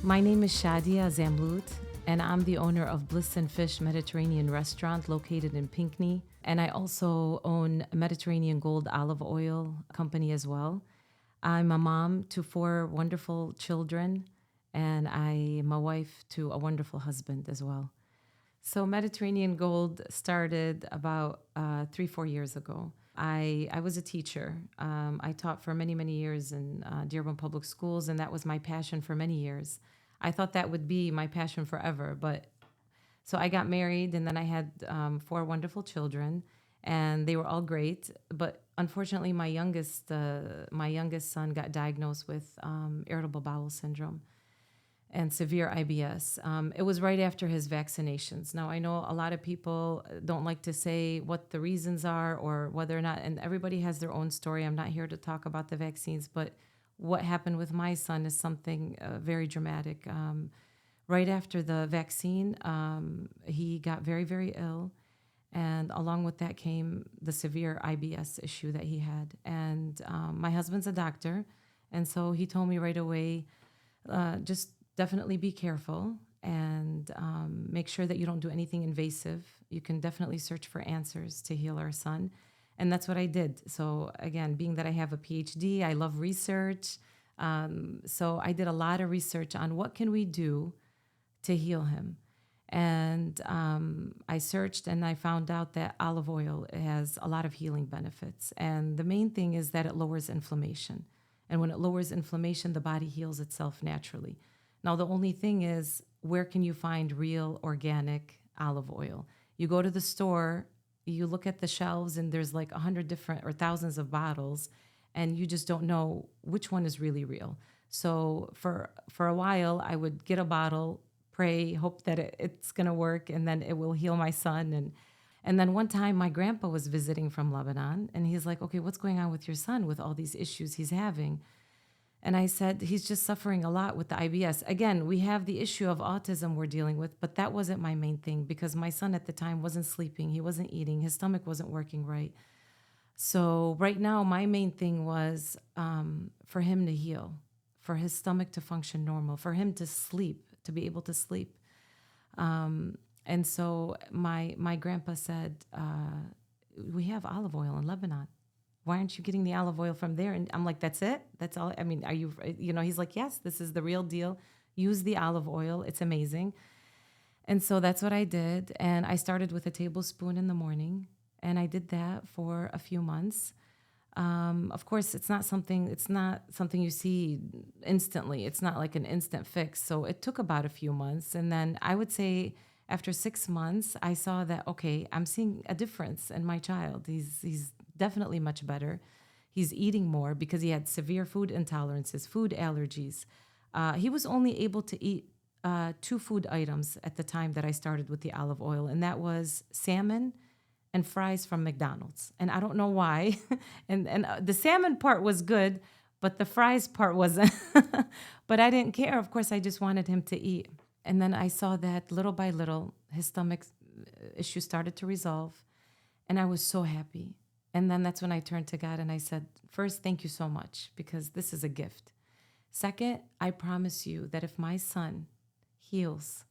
My name is Shadia Zamlut, and I'm the owner of Bliss and Fish Mediterranean restaurant located in Pinckney. And I also own a Mediterranean Gold olive oil company as well. I'm a mom to 4 wonderful children, and I am a wife to a wonderful husband as well. So Mediterranean Gold started about 3, 4 years ago. I was a teacher. I taught for many, many years in Dearborn Public Schools, and that was my passion for many years. I thought that would be my passion forever, but so I got married, and then I had 4 wonderful children, and they were all great. But unfortunately, my youngest son got diagnosed with irritable bowel syndrome and severe IBS. It was right after his vaccinations. Now, I know a lot of people don't like to say what the reasons are or whether or not, and everybody has their own story. I'm not here to talk about the vaccines, but what happened with my son is something very dramatic. Right after the vaccine, he got very, very ill. And along with that came the severe IBS issue that he had. And my husband's a doctor. And so he told me right away, just definitely be careful and make sure that you don't do anything invasive. You can definitely search for answers to heal our son. And that's what I did. So again, being that I have a PhD, I love research. So I did a lot of research on what can we do to heal him. And I searched and I found out that olive oil has a lot of healing benefits. And the main thing is that it lowers inflammation. And when it lowers inflammation, the body heals itself naturally. Now, the only thing is, where can you find real organic olive oil? You go to the store, you look at the shelves, and there's like 100 different or thousands of bottles, and you just don't know which one is really real. So for a while, I would get a bottle, pray, hope that it's going to work, and then it will heal my son. And then one time, my grandpa was visiting from Lebanon, and he's like, okay, what's going on with your son with all these issues he's having? And I said, he's just suffering a lot with the IBS. Again, we have the issue of autism we're dealing with, but that wasn't my main thing because my son at the time wasn't sleeping. He wasn't eating. His stomach wasn't working right. So right now, my main thing was for him to heal, for his stomach to function normal, for him to sleep, to be able to sleep. And so my grandpa said, we have olive oil in Lebanon. Why aren't you getting the olive oil from there? And I'm like, that's it? That's all? I mean, are you, he's like, yes, this is the real deal. Use the olive oil. It's amazing. And so that's what I did. And I started with a tablespoon in the morning. And I did that for a few months. Of course, it's not something you see instantly. It's not like an instant fix. So it took about a few months. And then I would say after 6 months, I saw that, okay, I'm seeing a difference in my child. He's definitely much better. He's eating more because he had severe food intolerances, food allergies. He was only able to eat 2 food items at the time that I started with the olive oil, and that was salmon and fries from McDonald's. And I don't know why. and the salmon part was good, but the fries part wasn't. But I didn't care. Of course, I just wanted him to eat. And then I saw that little by little, his stomach issue started to resolve. And I was so happy. And then that's when I turned to God and I said, first, thank you so much, because this is a gift. Second, I promise you that if my son heals,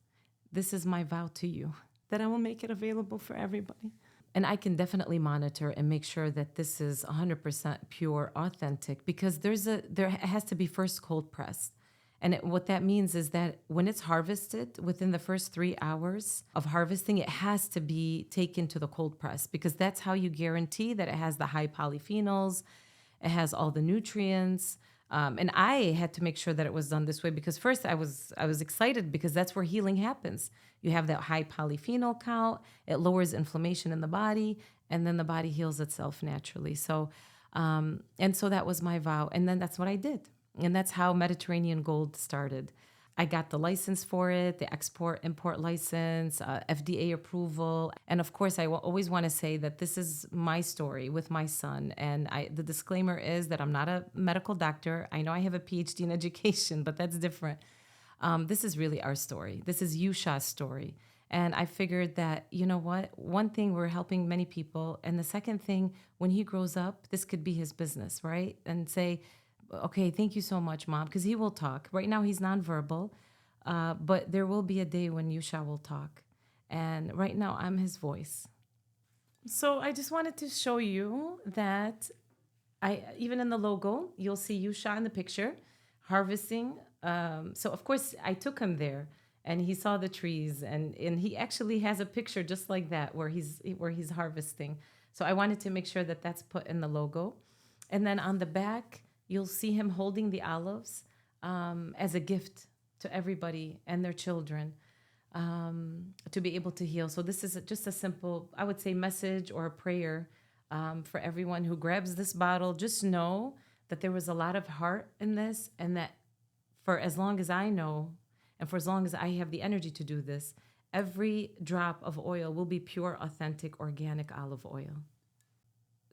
this is my vow to you, that I will make it available for everybody. And I can definitely monitor and make sure that this is 100% pure, authentic, because there has to be first cold pressed. And what that means is that when it's harvested, within the first 3 hours of harvesting, it has to be taken to the cold press, because that's how you guarantee that it has the high polyphenols, it has all the nutrients. And I had to make sure that it was done this way, because first I was excited because that's where healing happens. You have that high polyphenol count, it lowers inflammation in the body, and then the body heals itself naturally. So, and so that was my vow. And then that's what I did. And that's how Mediterranean Gold started. I got the license for it, the export-import license, FDA approval. And of course, I always want to say that this is my story with my son. And the disclaimer is that I'm not a medical doctor. I know I have a PhD in education, but that's different. This is really our story. This is Yusha's story. And I figured that, you know what? One thing, we're helping many people. And the second thing, when he grows up, this could be his business, right? And say, okay, thank you so much, Mom, because he will talk. Right now, he's nonverbal, But there will be a day when Yusha will talk. And right now, I'm his voice. So I just wanted to show you that even in the logo, you'll see Yusha in the picture harvesting. So of course I took him there and he saw the trees and he actually has a picture just like that where he's harvesting. So I wanted to make sure that that's put in the logo. And then on the back, you'll see him holding the olives as a gift to everybody and their children to be able to heal. So this is just a simple, I would say, message or a prayer for everyone who grabs this bottle. Just know that there was a lot of heart in this, and that for as long as I know, and for as long as I have the energy to do this, every drop of oil will be pure, authentic, organic olive oil.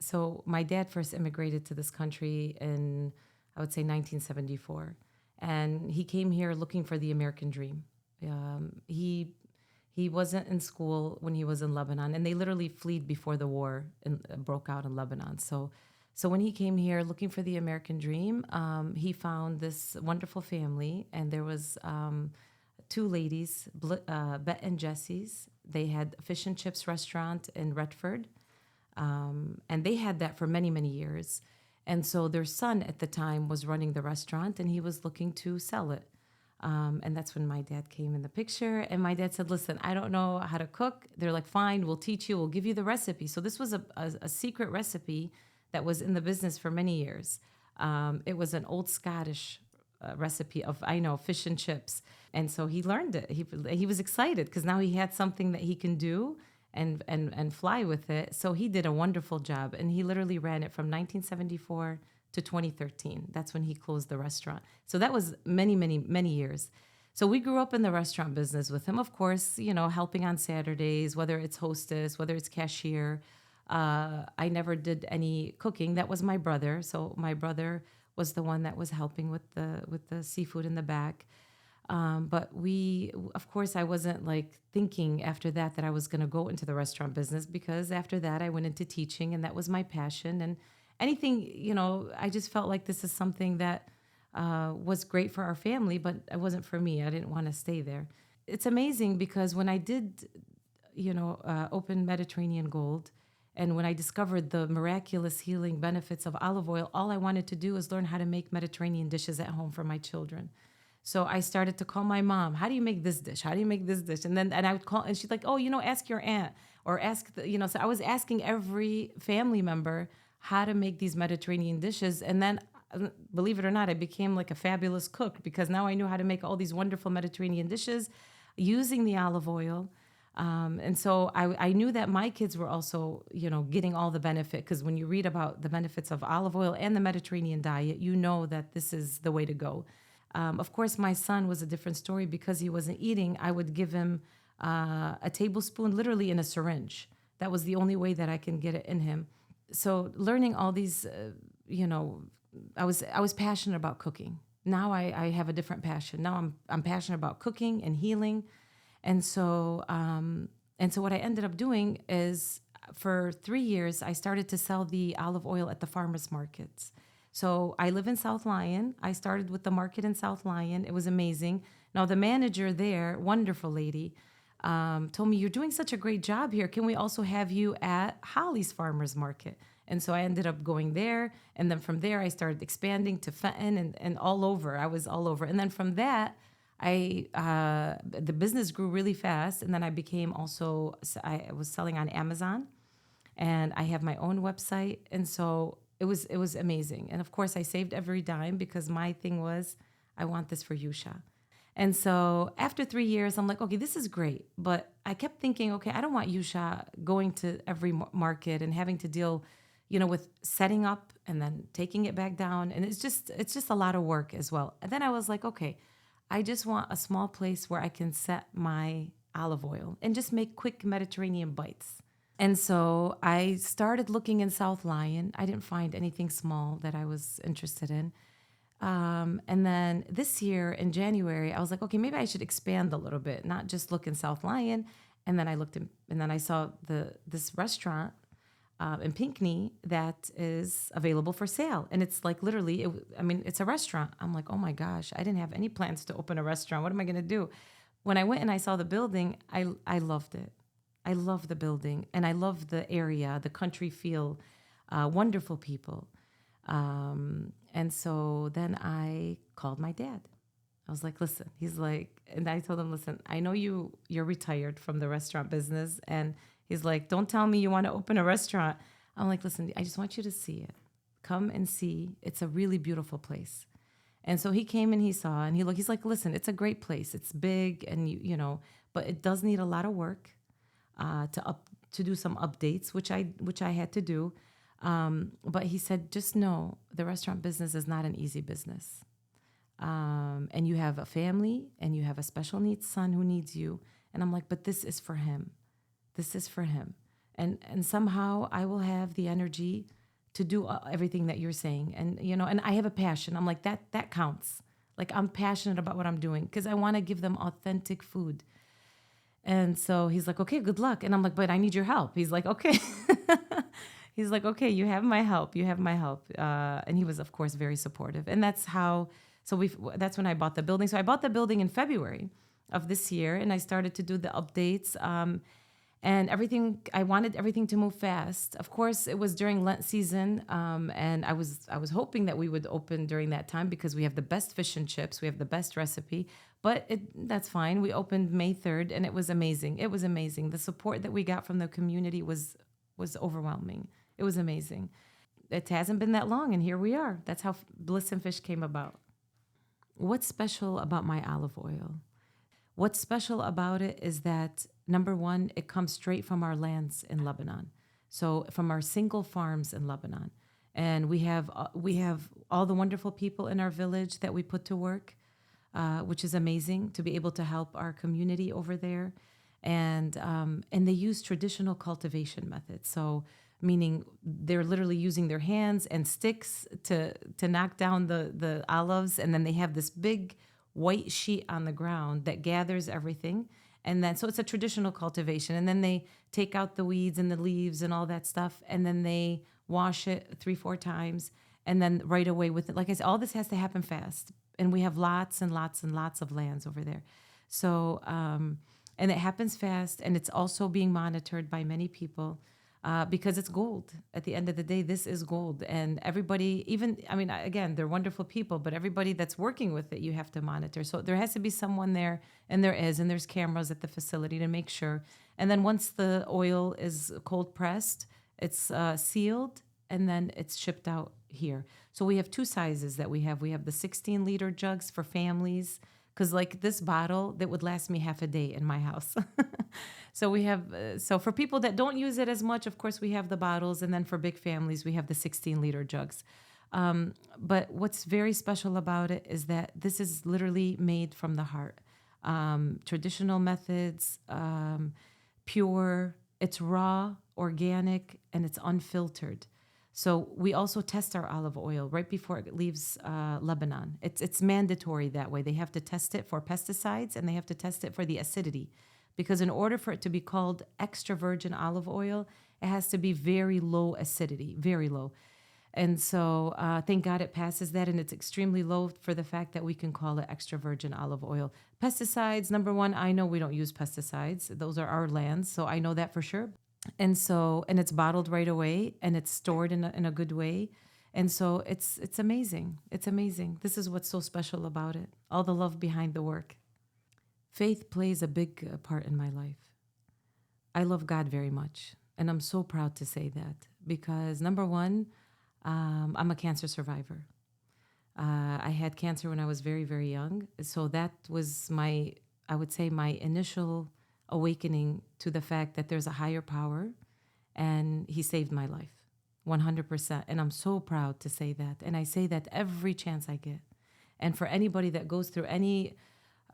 So my dad first immigrated to this country in, I would say, 1974. And he came here looking for the American dream. He wasn't in school when he was in Lebanon, and they literally fled before the war broke out in Lebanon. So when he came here looking for the American dream, he found this wonderful family, and there was two ladies, Bet and Jessie's. They had a fish and chips restaurant in Redford, and they had that for many, many years. And so their son at the time was running the restaurant, and he was looking to sell it. And that's when my dad came in the picture. And my dad said, listen, I don't know how to cook. They're like, fine, we'll teach you. We'll give you the recipe. So this was a secret recipe that was in the business for many years. It was an old Scottish recipe of, fish and chips. And so he learned it. He was excited because now he had something that he can do and fly with it. So he did a wonderful job. And he literally ran it from 1974 to 2013. That's when he closed the restaurant. So that was many, many, many years. So we grew up in the restaurant business with him, of course, helping on Saturdays, whether it's hostess, whether it's cashier. I never did any cooking. That was my brother. So my brother was the one that was helping with the seafood in the back. But of course, I wasn't like thinking after that I was going to go into the restaurant business, because after that I went into teaching, and that was my passion. And anything, I just felt like this is something that was great for our family, but it wasn't for me. I didn't want to stay there. It's amazing because when I did, open Mediterranean Gold, and when I discovered the miraculous healing benefits of olive oil, all I wanted to do was learn how to make Mediterranean dishes at home for my children. So I started to call my mom, how do you make this dish? How do you make this dish? And I would call, and she's like, oh, ask your aunt, or ask, so I was asking every family member how to make these Mediterranean dishes. And then, believe it or not, I became like a fabulous cook, because now I knew how to make all these wonderful Mediterranean dishes using the olive oil. And so I knew that my kids were also, getting all the benefit, because when you read about the benefits of olive oil and the Mediterranean diet, you know that this is the way to go. Of course, my son was a different story. Because he wasn't eating, I would give him a tablespoon literally in a syringe. That was the only way that I can get it in him. So learning all these, I was passionate about cooking. Now I have a different passion. Now I'm passionate about cooking and healing. And so what I ended up doing is, for 3 years, I started to sell the olive oil at the farmers markets. So I live in South Lyon. I started with the market in South Lyon. It was amazing. Now the manager there, wonderful lady, told me, you're doing such a great job here. Can we also have you at Holly's Farmers Market? And so I ended up going there. And then from there, I started expanding to Fenton and all over. I was all over. And then from that, the business grew really fast. And then I was selling on Amazon, and I have my own website. And so it was amazing. And of course, I saved every dime, because my thing was, I want this for Yusha. And so after 3 years, I'm like, okay, this is great. But I kept thinking, okay, I don't want Yusha going to every market and having to deal, with setting up and then taking it back down. And it's just a lot of work as well. And then I was like, okay, I just want a small place where I can set my olive oil and just make quick Mediterranean bites. And so I started looking in South Lyon. I didn't find anything small that I was interested in. And then this year in January, I was like, okay, maybe I should expand a little bit, not just look in South Lyon. And then I looked and then I saw this restaurant in Pinckney that is available for sale. And it's like literally, it's a restaurant. I'm like, oh my gosh, I didn't have any plans to open a restaurant. What am I going to do? When I went and I saw the building, I loved it. I love the building and I love the area, the country feel, wonderful people. And so then I called my dad. I was like, listen, he's like, and I told him, listen, I know you're retired from the restaurant business. And he's like, don't tell me you want to open a restaurant. I'm like, listen, I just want you to see it. Come and see. It's a really beautiful place. And so he came and he saw and he's like, listen, it's a great place. It's big and but it does need a lot of work to do some updates, which I had to do. But he said, just know the restaurant business is not an easy business. And you have a family and you have a special needs son who needs you. And I'm like, but this is for him. This is for him. And somehow I will have the energy to do everything that you're saying. And, and I have a passion. I'm like, that counts. Like I'm passionate about what I'm doing because I want to give them authentic food. And so he's like, okay, good luck. And I'm like, but I need your help. He's like, okay. He's like, okay, you have my help. You have my help. And he was, of course, very supportive. And that's how, that's when I bought the building. So I bought the building in February of this year and I started to do the updates. And I wanted everything to move fast. Of course, it was during Lent season. And I was hoping that we would open during that time because we have the best fish and chips. We have the best recipe, but that's fine. We opened May 3rd and it was amazing. It was amazing. The support that we got from the community was overwhelming. It was amazing. It hasn't been that long and here we are. That's how Bliss and Fish came about. What's special about my olive oil? What's special about it is that, number one, it comes straight from our lands in Lebanon. So from our single farms in Lebanon. And we have all the wonderful people in our village that we put to work, which is amazing to be able to help our community over there. And they use traditional cultivation methods. So meaning they're literally using their hands and sticks to knock down the olives. And then they have this big white sheet on the ground that gathers everything. And then, so it's a traditional cultivation. And then they take out the weeds and the leaves and all that stuff. And then they wash it 3-4 times. And then right away with it, like I said, all this has to happen fast. And we have lots and lots and lots of lands over there. So, and it happens fast. And it's also being monitored by many people. Because it's gold. At the end of the day, this is gold. And everybody, again, they're wonderful people, but everybody that's working with it, you have to monitor. So there has to be someone there, and there is, and there's cameras at the facility to make sure. And then once the oil is cold pressed, it's sealed, and then it's shipped out here. So we have 2 sizes that we have. We have the 16-liter jugs for families, because like this bottle, that would last me half a day in my house. So we have, so for people that don't use it as much, of course, we have the bottles. And then for big families, we have the 16-liter jugs. But what's very special about it is that this is literally made from the heart. Traditional methods, pure, it's raw, organic, and it's unfiltered. So we also test our olive oil right before it leaves Lebanon. It's mandatory that way. They have to test it for pesticides and they have to test it for the acidity. Because in order for it to be called extra virgin olive oil, it has to be very low acidity, very low. And so thank God it passes that, and it's extremely low for the fact that we can call it extra virgin olive oil. Pesticides, number one, I know we don't use pesticides. Those are our lands, so I know that for sure. And so, and it's bottled right away, and it's stored in a good way. And so it's amazing. It's amazing. This is what's so special about it. All the love behind the work. Faith plays a big part in my life. I love God very much, and I'm so proud to say that because number one, I'm a cancer survivor. I had cancer when I was very, very young. So that was I would say my initial awakening to the fact that there's a higher power, and he saved my life 100%. And I'm so proud to say that. And I say that every chance I get. And for anybody that goes through any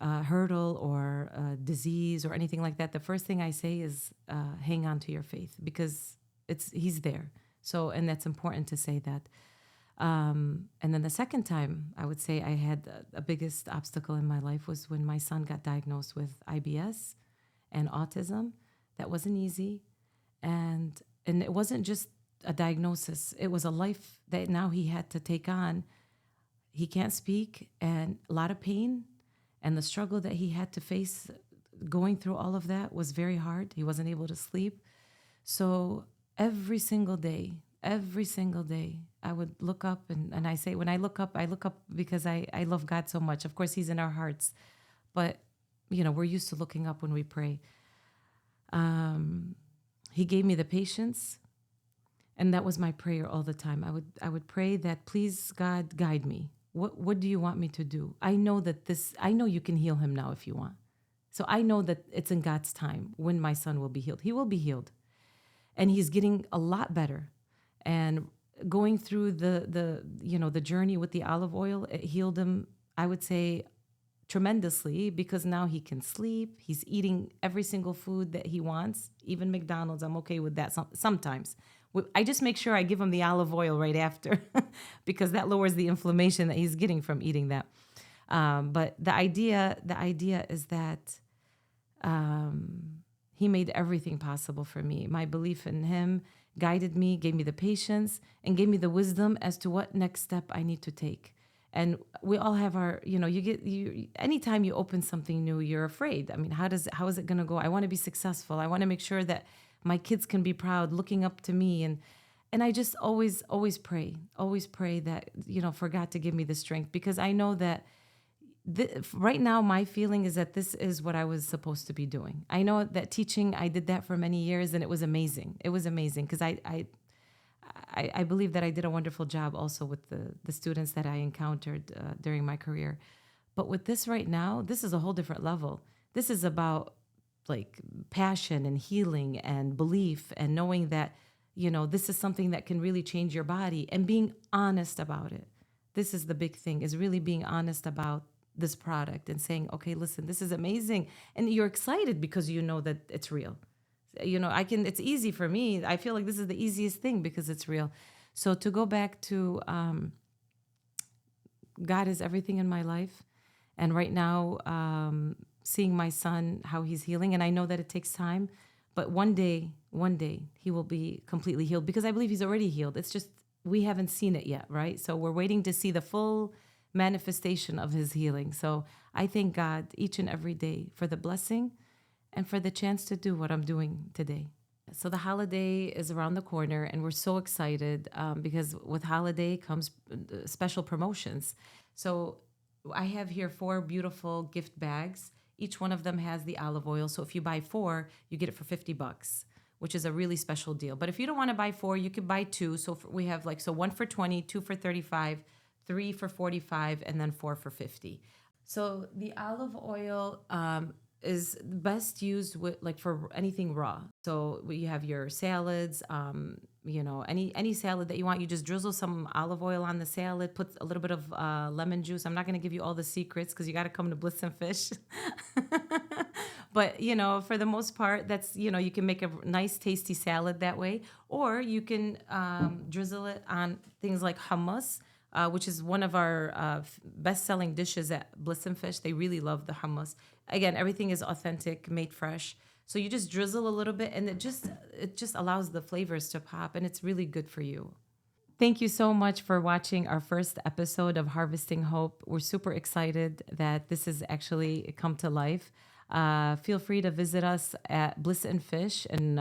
hurdle or disease or anything like that, the first thing I say is hang on to your faith because he's there. So, and that's important to say that. And then the second time I would say I had the biggest obstacle in my life was when my son got diagnosed with IBS and autism. That wasn't easy. And And it wasn't just a diagnosis, it was a life that now he had to take on. He can't speak, and a lot of pain, and the struggle that he had to face going through all of that was very hard. He wasn't able to sleep. So every single day, I would look up, and I say, when I look up because I love God so much. Of course, He's in our hearts, but we're used to looking up when we pray. He gave me the patience, and that was my prayer all the time. I would pray that, please, God, guide me. What do you want me to do? I know you can heal him now if you want. So I know that it's in God's time when my son will be healed. He will be healed. And he's getting a lot better. And going through the journey with the olive oil, it healed him, I would say, tremendously, because now he can sleep. He's eating every single food that he wants, even McDonald's. I'm okay with that sometimes. I just make sure I give him the olive oil right after because that lowers the inflammation that he's getting from eating that. But the idea is that he made everything possible for me. My belief in him guided me, gave me the patience, and gave me the wisdom as to what next step I need to take. And we all have our, anytime you open something new, you're afraid. I mean, how is it going to go? I want to be successful. I want to make sure that my kids can be proud, looking up to me. And I just always pray that, for God to give me the strength, because I know that right now my feeling is that this is what I was supposed to be doing. I know that teaching, I did that for many years, and it was amazing. It was amazing because I believe that I did a wonderful job also with the students that I encountered during my career. But with this right now, this is a whole different level. This is about like passion and healing and belief and knowing that, this is something that can really change your body, and being honest about it. This is the big thing, is really being honest about this product and saying, okay, listen, this is amazing. And you're excited because you know that it's real. It's easy for me. I feel like this is the easiest thing because it's real. So to go back to God is everything in my life. And right now, seeing my son, how he's healing. And I know that it takes time, but one day he will be completely healed, because I believe he's already healed. It's just, we haven't seen it yet, right? So we're waiting to see the full manifestation of his healing. So I thank God each and every day for the blessing and for the chance to do what I'm doing today. So the holiday is around the corner, and we're so excited because with holiday comes special promotions. So I have here 4 beautiful gift bags. Each one of them has the olive oil. So if you buy 4, you get it for $50, which is a really special deal. But if you don't want to buy 4, you could buy 2. So we have 1 for 20, 2 for 35, 3 for 45, and then 4 for 50. So the olive oil is best used with for anything raw. So you have your salads, any salad that you want, you just drizzle some olive oil on the salad, put a little bit of lemon juice. I'm not going to give you all the secrets because you got to come to Bliss and Fish. But, for the most part, that's, you can make a nice, tasty salad that way. Or you can drizzle it on things like hummus, which is one of our best-selling dishes at Bliss and Fish. They really love the hummus. Again, everything is authentic, made fresh. So you just drizzle a little bit, and it just allows the flavors to pop, and it's really good for you. Thank you so much for watching our first episode of Harvesting Hope. We're super excited that this has actually come to life. Feel free to visit us at Bliss and Fish, and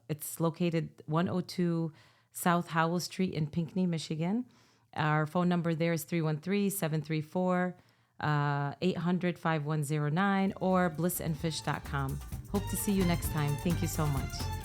it's located 102 South Howell Street in Pinckney, Michigan. Our phone number there is 313-734-800-5109 or blissandfish.com. Hope to see you next time. Thank you so much.